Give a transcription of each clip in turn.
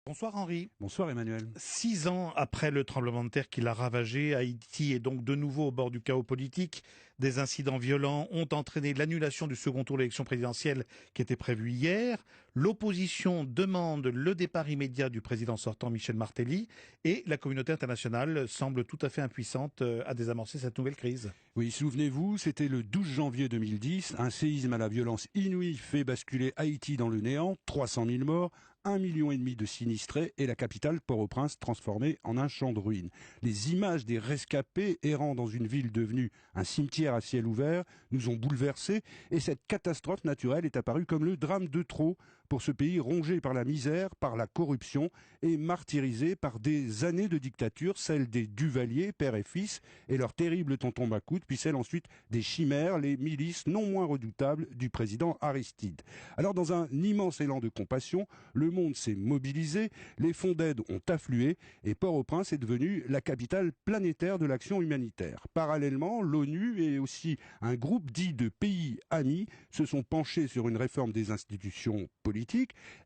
Bonsoir Henri. Bonsoir Emmanuel. 6 ans après le tremblement de terre qui l'a ravagé, Haïti est donc de nouveau au bord du chaos politique. Des incidents violents ont entraîné l'annulation du second tour de l'élection présidentielle qui était prévue hier. L'opposition demande le départ immédiat du président sortant Michel Martelly et la communauté internationale semble tout à fait impuissante à désamorcer cette nouvelle crise. Oui, souvenez-vous, c'était le 12 janvier 2010, un séisme à la violence inouïe fait basculer Haïti dans le néant, 300 000 morts, 1,5 million de sinistrés et la capitale Port-au-Prince transformée en un champ de ruines. Les images des rescapés errant dans une ville devenue un cimetière à ciel ouvert nous ont bouleversés et cette catastrophe naturelle est apparue comme le drame de trop pour ce pays rongé par la misère, par la corruption et martyrisé par des années de dictature, celle des Duvalier, père et fils, et leur terrible tonton Macoute, puis celle ensuite des chimères, les milices non moins redoutables du président Aristide. Alors dans un immense élan de compassion, le monde s'est mobilisé, les fonds d'aide ont afflué et Port-au-Prince est devenu la capitale planétaire de l'action humanitaire. Parallèlement, l'ONU et aussi un groupe dit de pays amis se sont penchés sur une réforme des institutions politiques.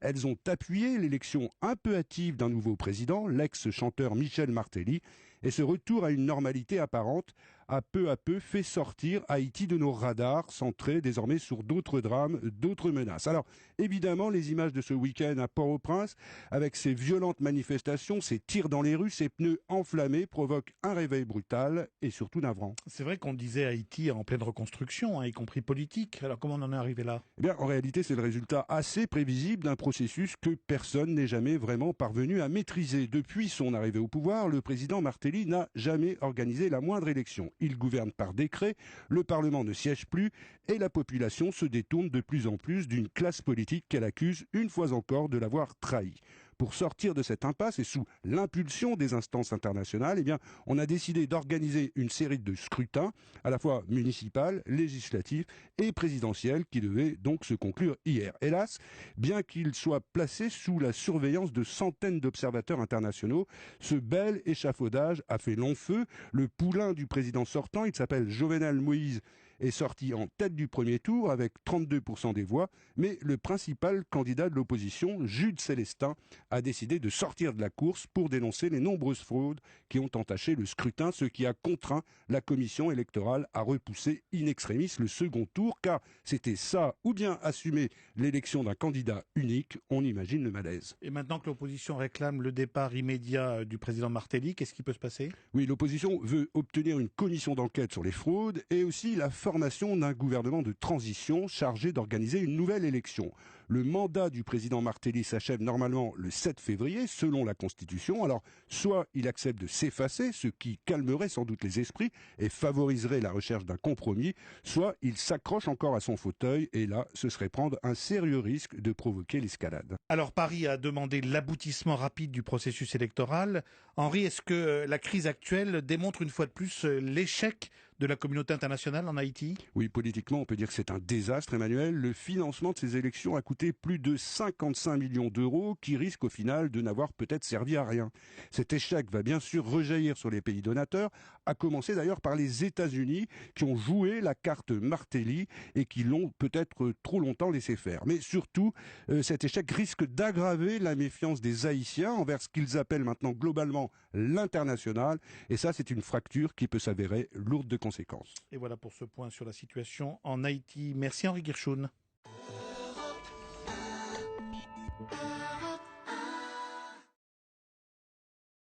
Elles ont appuyé l'élection un peu hâtive d'un nouveau président, l'ex-chanteur Michel Martelly, et ce retour à une normalité apparente a peu à peu fait sortir Haïti de nos radars, centrés désormais sur d'autres drames, d'autres menaces. Alors, évidemment, les images de ce week-end à Port-au-Prince, avec ces violentes manifestations, ces tirs dans les rues, ces pneus enflammés, provoquent un réveil brutal et surtout navrant. C'est vrai qu'on disait Haïti en pleine reconstruction, y compris politique. Alors comment on en est arrivé là ? Eh bien, en réalité, c'est le résultat assez prévisible d'un processus que personne n'est jamais vraiment parvenu à maîtriser. Depuis son arrivée au pouvoir, le président Martelly n'a jamais organisé la moindre élection. Il gouverne par décret, le Parlement ne siège plus et la population se détourne de plus en plus d'une classe politique qu'elle accuse une fois encore de l'avoir trahi. Pour sortir de cette impasse et sous l'impulsion des instances internationales, eh bien, on a décidé d'organiser une série de scrutins, à la fois municipal, législatifs et présidentiels, qui devaient donc se conclure hier. Hélas, bien qu'il soit placé sous la surveillance de centaines d'observateurs internationaux, ce bel échafaudage a fait long feu. Le poulain du président sortant, il s'appelle Jovenel Moïse, est sorti en tête du premier tour avec 32% des voix, mais le principal candidat de l'opposition, Jude Célestin, a décidé de sortir de la course pour dénoncer les nombreuses fraudes qui ont entaché le scrutin, ce qui a contraint la commission électorale à repousser in extremis le second tour, car c'était ça, ou bien assumer l'élection d'un candidat unique, on imagine le malaise. Et maintenant que l'opposition réclame le départ immédiat du président Martelly, qu'est-ce qui peut se passer ? Oui, l'opposition veut obtenir une commission d'enquête sur les fraudes et aussi la formation d'un gouvernement de transition chargé d'organiser une nouvelle élection. Le mandat du président Martelly s'achève normalement le 7 février, selon la Constitution. Alors, soit il accepte de s'effacer, ce qui calmerait sans doute les esprits et favoriserait la recherche d'un compromis, soit il s'accroche encore à son fauteuil et là, ce serait prendre un sérieux risque de provoquer l'escalade. Alors Paris a demandé l'aboutissement rapide du processus électoral. Henri, est-ce que la crise actuelle démontre une fois de plus l'échec de la communauté internationale en Haïti ? Oui, politiquement, on peut dire que c'est un désastre, Emmanuel. Le financement de ces élections a coûté plus de 55 millions d'euros qui risquent au final de n'avoir peut-être servi à rien. Cet échec va bien sûr rejaillir sur les pays donateurs, à commencer d'ailleurs par les États-Unis qui ont joué la carte Martelly et qui l'ont peut-être trop longtemps laissé faire. Mais surtout, cet échec risque d'aggraver la méfiance des Haïtiens envers ce qu'ils appellent maintenant globalement l'international. Et ça, c'est une fracture qui peut s'avérer lourde de conséquences. Et voilà pour ce point sur la situation en Haïti. Merci Henri Guirchoun.